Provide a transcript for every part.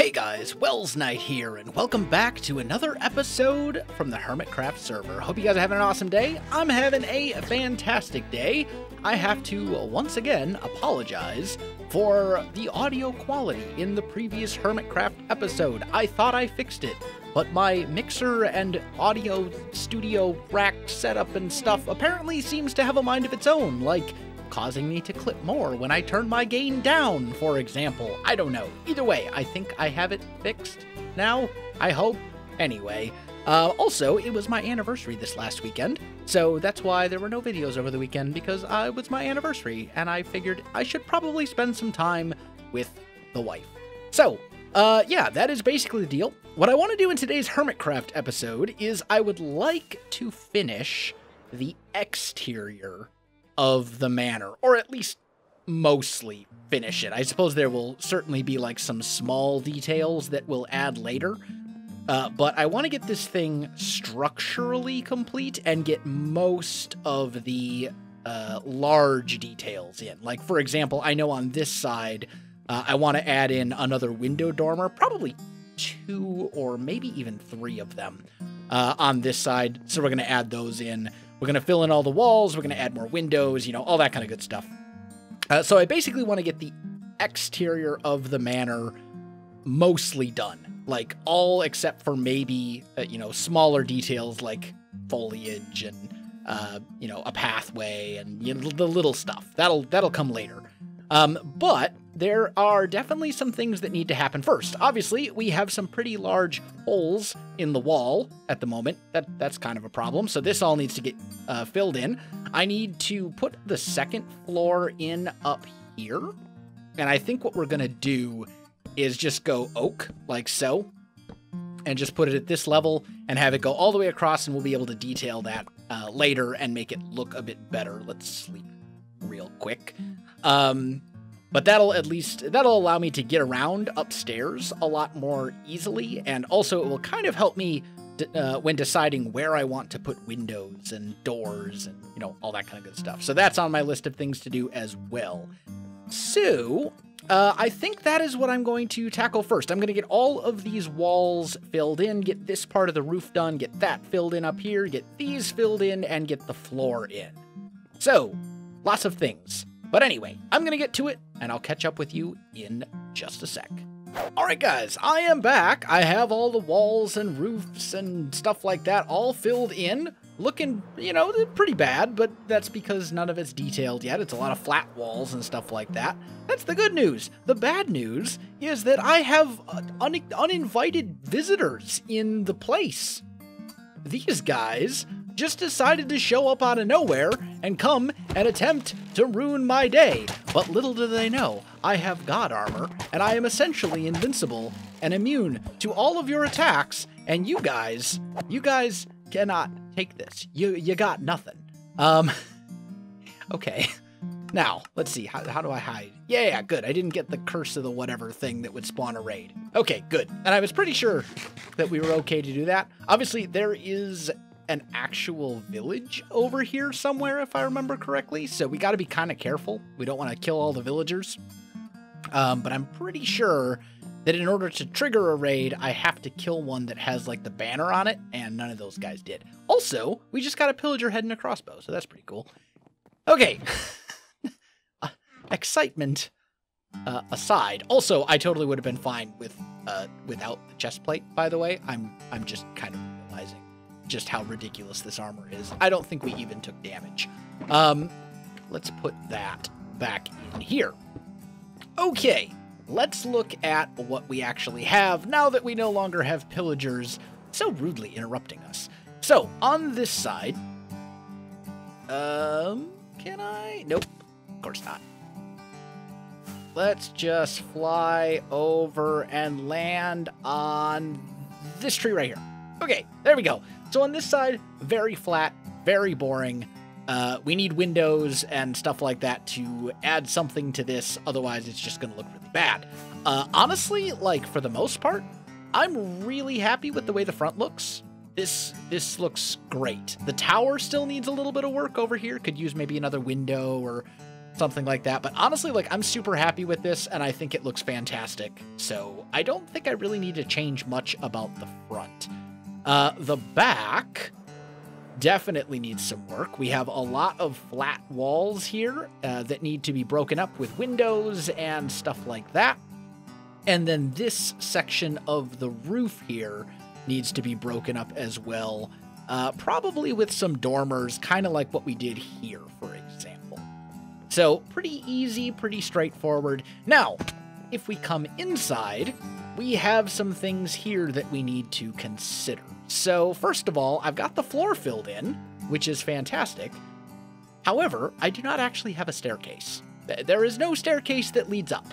Hey guys, Welsknight here, and welcome back to another episode from the Hermitcraft server. Hope you guys are having an awesome day. I'm having a fantastic day. I have to once again apologize for the audio quality in the previous Hermitcraft episode. I thought I fixed it, but my mixer and audio studio rack setup and stuff apparently seems to have a mind of its own, like causing me to clip more when I turn my gain down, for example. I don't know. Either way, I think I have it fixed now, I hope. Anyway, also, it was my anniversary this last weekend, so that's why there were no videos over the weekend, because it was my anniversary, and I figured I should probably spend some time with the wife. So, yeah, that is basically the deal. What I want to do in today's Hermitcraft episode is I would like to finish the exterior of the manor, or at least mostly finish it. I suppose there will certainly be like some small details that we'll add later, but I want to get this thing structurally complete and get most of the large details in. Like, for example, I know on this side, I want to add in another window dormer, probably 2 or maybe even 3 of them on this side, so we're going to add those in. We're going to fill in all the walls, we're going to add more windows, you know, all that kind of good stuff. So I basically want to get the exterior of the manor mostly done. Like, all except for maybe, you know, smaller details like foliage and, you know, a pathway and, you know, the little stuff. That'll come later. But there are definitely some things that need to happen first. Obviously, we have some pretty large holes in the wall at the moment. That's kind of a problem. So this all needs to get filled in. I need to put the second floor in up here. And I think what we're going to do is just go oak, like so, and just put it at this level and have it go all the way across, and we'll be able to detail that later and make it look a bit better. Let's sleep real quick. But that'll allow me to get around upstairs a lot more easily, and also it will kind of help me when deciding where I want to put windows and doors and, you know, all that kind of good stuff. So that's on my list of things to do as well. So I think that is what I'm going to tackle first. I'm going to get all of these walls filled in, get this part of the roof done, get that filled in up here, get these filled in, and get the floor in. So, lots of things. But anyway, I'm going to get to it, and I'll catch up with you in just a sec. Alright guys, I am back. I have all the walls and roofs and stuff like that all filled in. Looking, you know, pretty bad, but that's because none of it's detailed yet. It's a lot of flat walls and stuff like that. That's the good news. The bad news is that I have uninvited visitors in the place. These guys just decided to show up out of nowhere and come and attempt to ruin my day. But little do they know, I have god armor, and I am essentially invincible and immune to all of your attacks, and you guys cannot take this. You got nothing. Okay. Now, let's see, how do I hide? Yeah, good. I didn't get the curse of the whatever thing that would spawn a raid. Okay, good. And I was pretty sure that we were okay to do that. Obviously, there is an actual village over here somewhere, if I remember correctly, so we got to be kind of careful. We don't want to kill all the villagers. But I'm pretty sure that in order to trigger a raid, I have to kill one that has, like, the banner on it, and none of those guys did. Also, we just got a pillager head and a crossbow, so that's pretty cool. Okay. Excitement aside. Also, I totally would have been fine with without the chest plate, by the way. I'm just kind of realizing just how ridiculous this armor is. I don't think we even took damage. Let's put that back in here. Okay, let's look at what we actually have now that we no longer have pillagers so rudely interrupting us. So, on this side, can I? Nope, of course not. Let's just fly over and land on this tree right here. Okay, there we go. So on this side, very flat, very boring. We need windows and stuff like that to add something to this. Otherwise, it's just going to look really bad. Honestly, like, for the most part, I'm really happy with the way the front looks. This looks great. The tower still needs a little bit of work over here. Could use maybe another window or something like that. But honestly, like, I'm super happy with this, and I think it looks fantastic. So I don't think I really need to change much about the front. The back definitely needs some work. We have a lot of flat walls here that need to be broken up with windows and stuff like that. And then this section of the roof here needs to be broken up as well, probably with some dormers, kind of like what we did here, for example. So pretty easy, pretty straightforward. Now, if we come inside, we have some things here that we need to consider. So first of all, I've got the floor filled in, which is fantastic. However, I do not actually have a staircase. There is no staircase that leads up,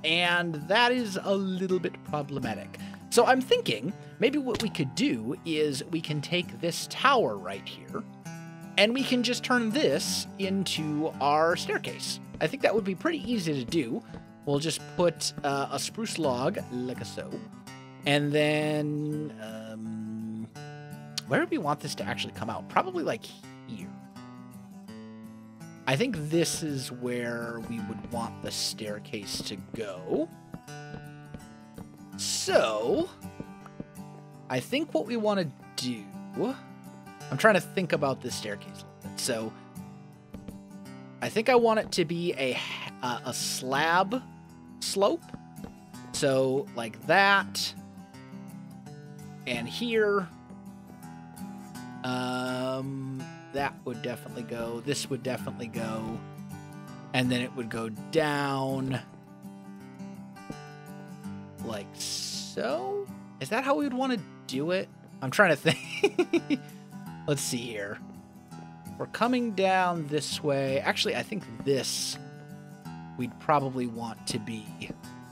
and that is a little bit problematic. So I'm thinking maybe what we could do is we can take this tower right here, and we can just turn this into our staircase. I think that would be pretty easy to do. We'll just put a spruce log, like so, and then where do we want this to actually come out? Probably like here. I think this is where we would want the staircase to go. So I think what we want to do, I'm trying to think about this staircase a little bit. So I think I want it to be a slab slope. So like that, and here, that would definitely go. This would definitely go, and then it would go down like so. Is that how we would want to do it? I'm trying to think. Let's see here. We're coming down this way. Actually, I think this we'd probably want to be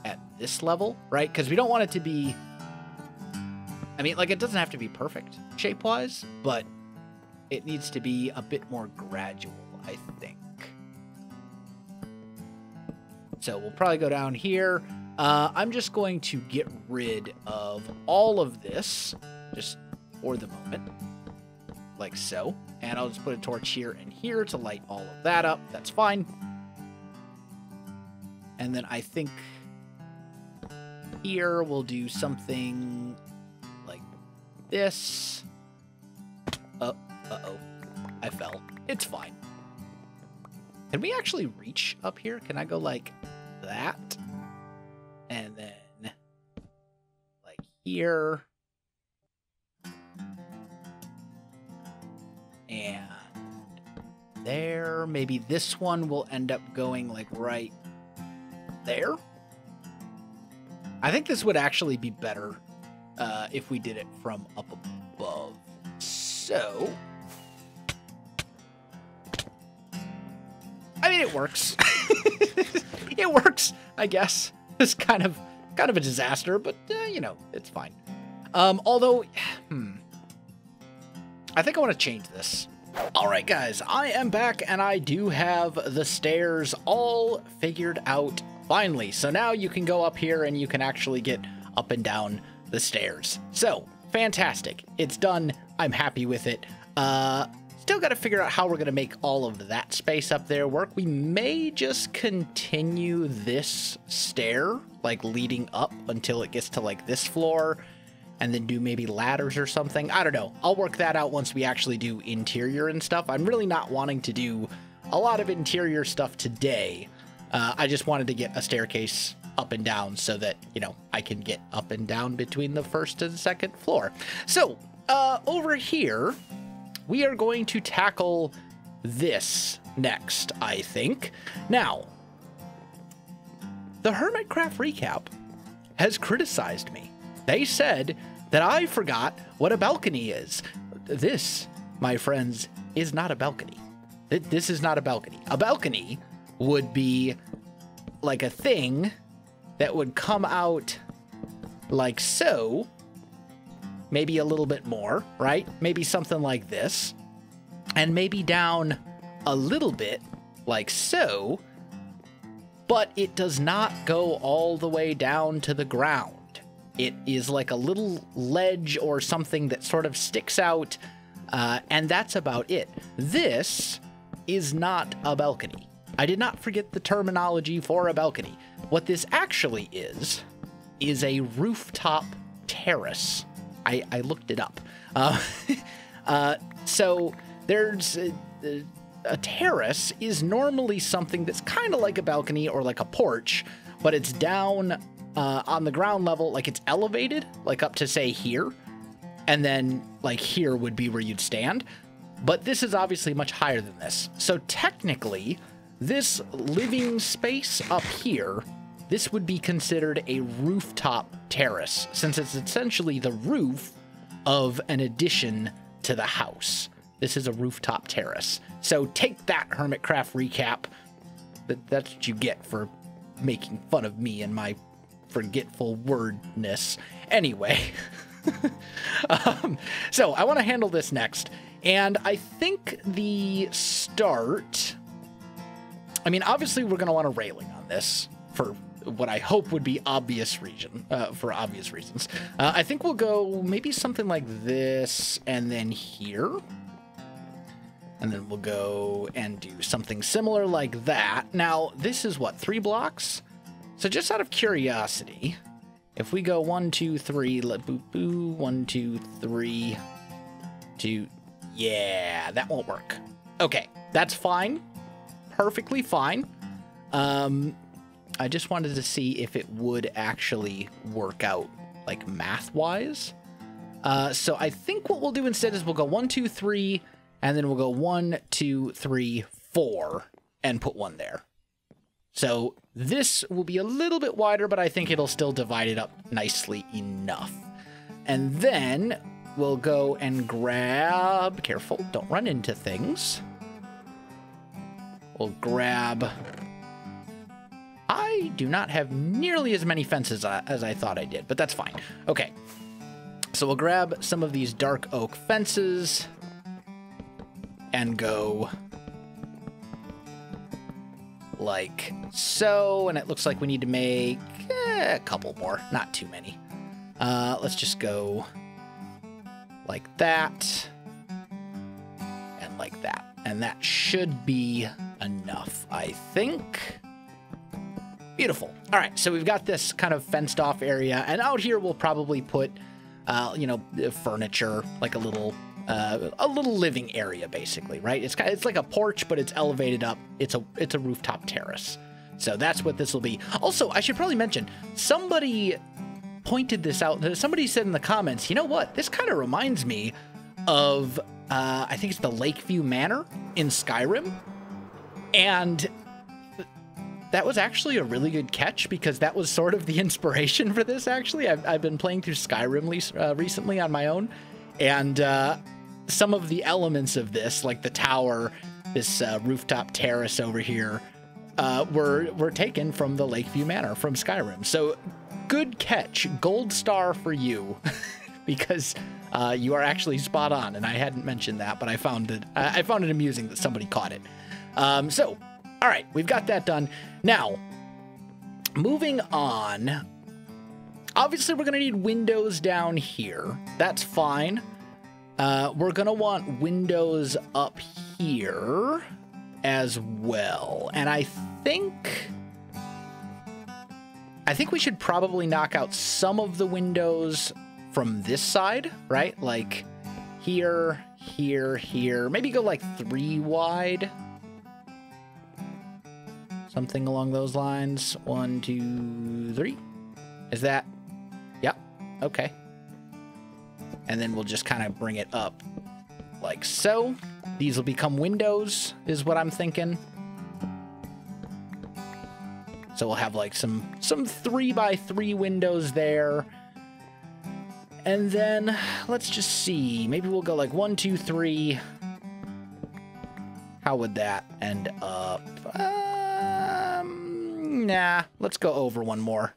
at this level, right? Because we don't want it to be, I mean, like, it doesn't have to be perfect shape-wise, but it needs to be a bit more gradual, I think. So we'll probably go down here. I'm just going to get rid of all of this, just for the moment, like so. And I'll just put a torch here and here to light all of that up. That's fine. And then I think here we'll do something like this. Uh-oh. I fell. It's fine. Can we actually reach up here? Can I go like that? And then like here. And there. Maybe this one will end up going like right there. I think this would actually be better if we did it from up above. So, I mean, it works. It works, I guess. It's kind of a disaster, but you know, it's fine. Although, I think I want to change this. All right, guys, I am back, and I do have the stairs all figured out finally. So now you can go up here and you can actually get up and down the stairs. So fantastic. It's done. I'm happy with it. Still got to figure out how we're going to make all of that space up there work. We may just continue this stair, like leading up until it gets to like this floor, and then do maybe ladders or something. I don't know. I'll work that out once we actually do interior and stuff. I'm really not wanting to do a lot of interior stuff today. I just wanted to get a staircase up and down so that, you know, I can get up and down between the first and second floor. So, over here, we are going to tackle this next, I think. Now, the Hermitcraft Recap has criticized me. They said that I forgot what a balcony is. This, my friends, is not a balcony. This is not a balcony. A balcony would be like a thing that would come out like so, maybe a little bit more, right? Maybe something like this, and maybe down a little bit like so, but it does not go all the way down to the ground. It is like a little ledge or something that sort of sticks out, and that's about it. This is not a balcony. I did not forget the terminology for a balcony. What this actually is a rooftop terrace. I looked it up. So there's a terrace is normally something that's kind of like a balcony or like a porch, but it's down on the ground level, like it's elevated, like up to say here, and then like here would be where you'd stand. But this is obviously much higher than this. So technically, this living space up here, this would be considered a rooftop terrace, since it's essentially the roof of an addition to the house. This is a rooftop terrace. So take that, Hermitcraft recap. That's what you get for making fun of me and my forgetful wordness. Anyway, so I want to handle this next. And I think the start, I mean, obviously we're going to want a railing on this for what I hope would be obvious reasons. I think we'll go maybe something like this and then here. And then we'll go and do something similar like that. Now, this is what, 3 blocks? So just out of curiosity, if we go 1, 2, 3, let boo boo, 1, 2, 3, 2, yeah, that won't work. Okay, that's fine. Perfectly fine. I just wanted to see if it would actually work out, like math-wise. So I think what we'll do instead is we'll go 1, 2, 3, and then we'll go 1, 2, 3, 4, and put 1 there. So this will be a little bit wider, but I think it'll still divide it up nicely enough. And then we'll go and grab, careful, don't run into things. We'll grab, I do not have nearly as many fences as I thought I did, but that's fine. Okay, so we'll grab some of these dark oak fences and go like so, and it looks like we need to make a couple more, not too many. Let's just go like that and like that, and that should be enough, I think. Beautiful. All right, so we've got this kind of fenced off area, and out here we'll probably put you know, furniture, like a little living area, basically, right? It's like a porch, but it's elevated up. It's a rooftop terrace. So that's what this will be. Also, I should probably mention, somebody pointed this out. Somebody said in the comments, you know what? This kind of reminds me of, I think it's the Lakeview Manor in Skyrim. And that was actually a really good catch, because that was sort of the inspiration for this, actually. I've been playing through Skyrim recently on my own. And some of the elements of this, like the tower, this rooftop terrace over here, were taken from the Lakeview Manor from Skyrim. So good catch, gold star for you, because you are actually spot on, and I hadn't mentioned that, but I found it amusing that somebody caught it. So, all right, we've got that done. Now, moving on. Obviously, we're going to need windows down here. That's fine. We're going to want windows up here as well. And I think we should probably knock out some of the windows from this side, right? Like here, here, here. Maybe go like 3 wide. Something along those lines. 1, 2, 3. Is that? Yep. Okay. And then we'll just kind of bring it up like so. These will become windows, is what I'm thinking. So we'll have like some 3x3 windows there. And then let's just see. Maybe we'll go like 1, 2, 3. How would that end up? Nah, let's go over 1 more.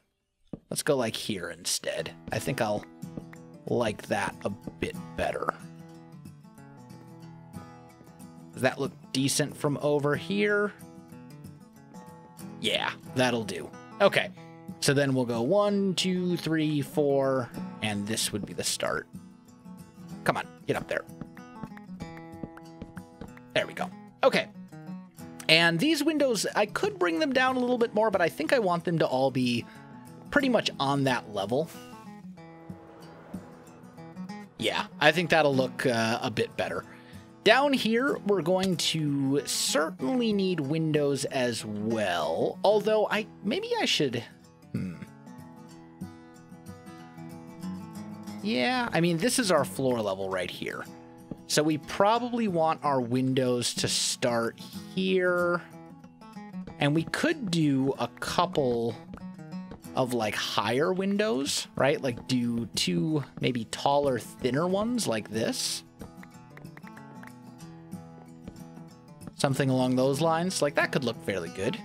Let's go like here instead. I think I'll like that a bit better. Does that look decent from over here? Yeah, that'll do. Okay, so then we'll go 1, 2, 3, 4, and this would be the start. Come on, get up there. There we go. Okay. And these windows, I could bring them down a little bit more, but I think I want them to all be pretty much on that level. Yeah, I think that'll look a bit better. Down here, we're going to certainly need windows as well. Although, maybe I should... Yeah, I mean, this is our floor level right here. So we probably want our windows to start here. And we could do a couple of like higher windows, right? Like do two maybe taller, thinner ones like this. Something along those lines. Like that could look fairly good.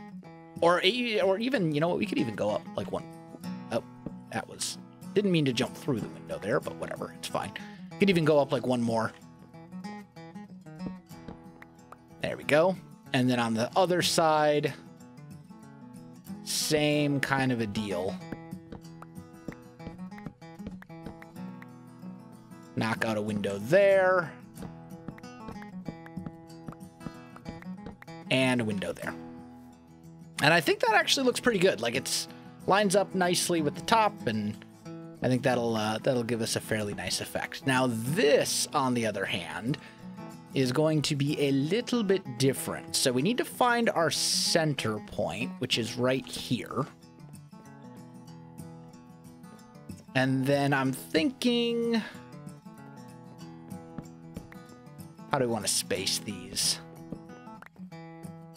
Or even, you know what, we could even go up like one. Oh, that was... Didn't mean to jump through the window there, but whatever, it's fine. Could even go up like one more. There we go. And then on the other side, same kind of a deal. Knock out a window there. And a window there. And I think that actually looks pretty good. Like it's lines up nicely with the top, and I think that'll give us a fairly nice effect. Now this, on the other hand, is going to be a little bit different. So we need to find our center point, which is right here. And then I'm thinking, how do we want to space these?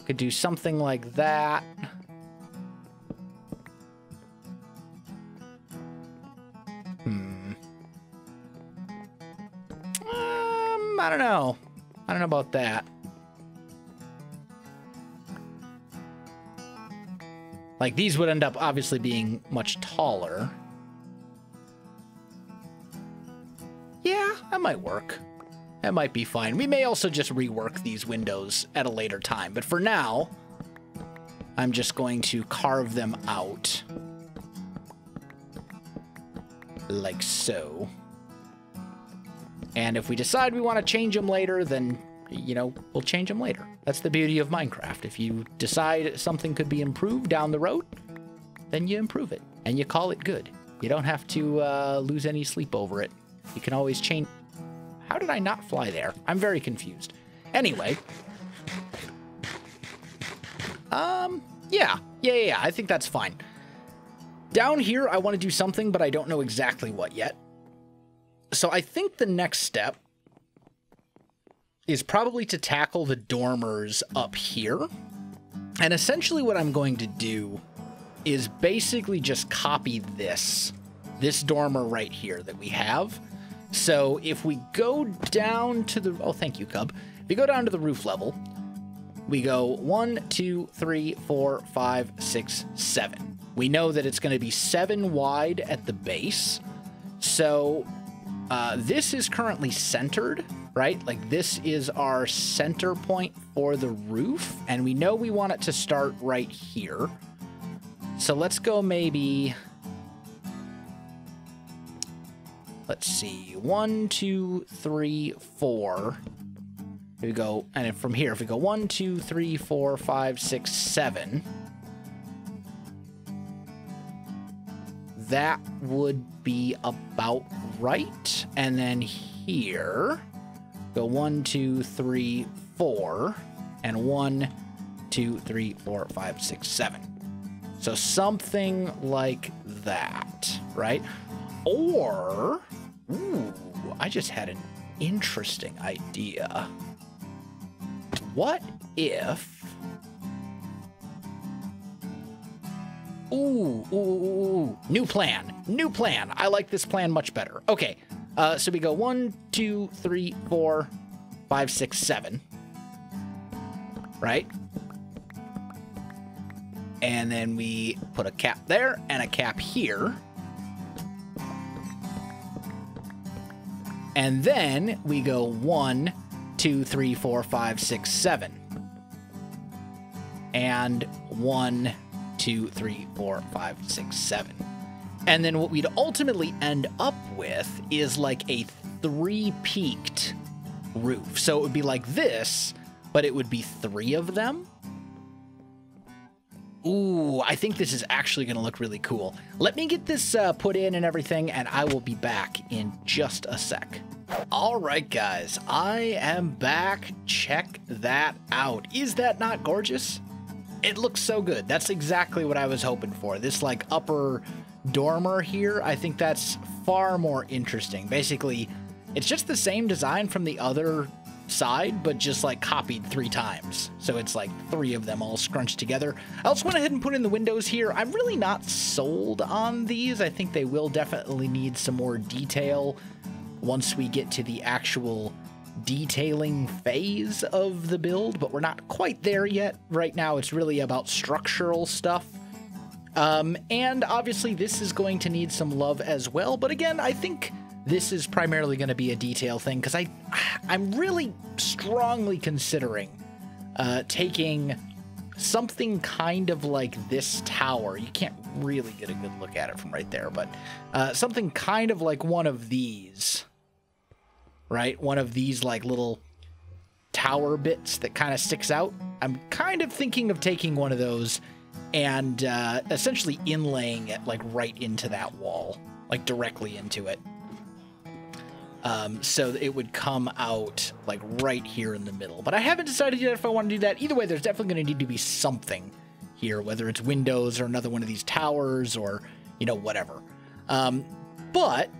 Could do something like that. I don't know. I don't know about that. Like, these would end up obviously being much taller. Yeah, that might work. That might be fine. We may also just rework these windows at a later time, but for now, I'm just going to carve them out. Like so. And if we decide we want to change them later, then, you know, we'll change them later. That's the beauty of Minecraft. If you decide something could be improved down the road, then you improve it, and you call it good. You don't have to lose any sleep over it. You can always change... How did I not fly there? I'm very confused. Anyway. Yeah. I think that's fine. Down here, I want to do something, but I don't know exactly what yet. So I think the next step is probably to tackle the dormers up here. And essentially what I'm going to do is basically just copy this dormer right here that we have. So if we go down to the... Oh, thank you, Cub. If we go down to the roof level, we go 1, 2, 3, 4, 5, 6, 7. We know that it's going to be 7 wide at the base. So... this is currently centered, right? Like this is our center point for the roof, and we know we want it to start right here. So let's go maybe, let's see, 1, 2, 3, 4. Here we go, and from here, if we go 1, 2, 3, 4, 5, 6, 7, that would be about right. And then here, go 1, 2, 3, 4, and 1, 2, 3, 4, 5, 6, 7. So something like that, right? Or, ooh, I just had an interesting idea. What if... Ooh, new plan. I like this plan much better. Okay, so we go 1, 2, 3, 4, 5, 6, 7. Right? And then we put a cap there and a cap here. And then we go 1, 2, 3, 4, 5, 6, 7. And 1, 2, 3, 4, 5, 6, 7. And then what we'd ultimately end up with is like a 3-peaked roof. So it would be like this, but it would be 3 of them. Ooh, I think this is actually going to look really cool. Let me get this put in and everything, and I will be back in just a sec. All right, guys, I am back. Check that out. Is that not gorgeous? It looks so good. That's exactly what I was hoping for. This like upper dormer here, I think that's far more interesting. Basically, it's just the same design from the other side, but just like copied 3 times. So it's like 3 of them all scrunched together. I also went ahead and put in the windows here. I'm really not sold on these. I think they will definitely need some more detail once we get to the actual detailing phase of the build, but we're not quite there yet. Right now, it's really about structural stuff. And obviously this is going to need some love as well. But again, I think this is primarily going to be a detail thing because I'm really strongly considering taking something kind of like this tower. You can't really get a good look at it from right there, but something kind of like one of these, right? One of these like little tower bits that kind of sticks out. I'm kind of thinking of taking one of those and essentially inlaying it like right into that wall, like directly into it. So it would come out like right here in the middle. But I haven't decided yet if I want to do that. Either way, there's definitely going to need to be something here, whether it's windows or another one of these towers or, you know, whatever. But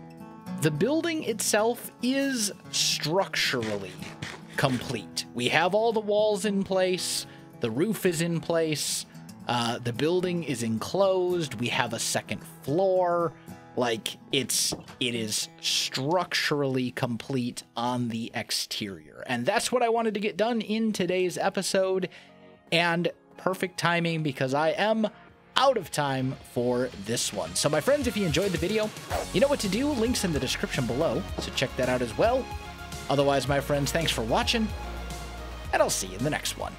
the building itself is structurally complete. We have all the walls in place. The roof is in place. The building is enclosed. We have a second floor. Like, it is structurally complete on the exterior. And that's what I wanted to get done in today's episode. And perfect timing because I am out of time for this one. So my friends, if you enjoyed the video, you know what to do. Links in the description below, so check that out as well. Otherwise, my friends, thanks for watching, and I'll see you in the next one.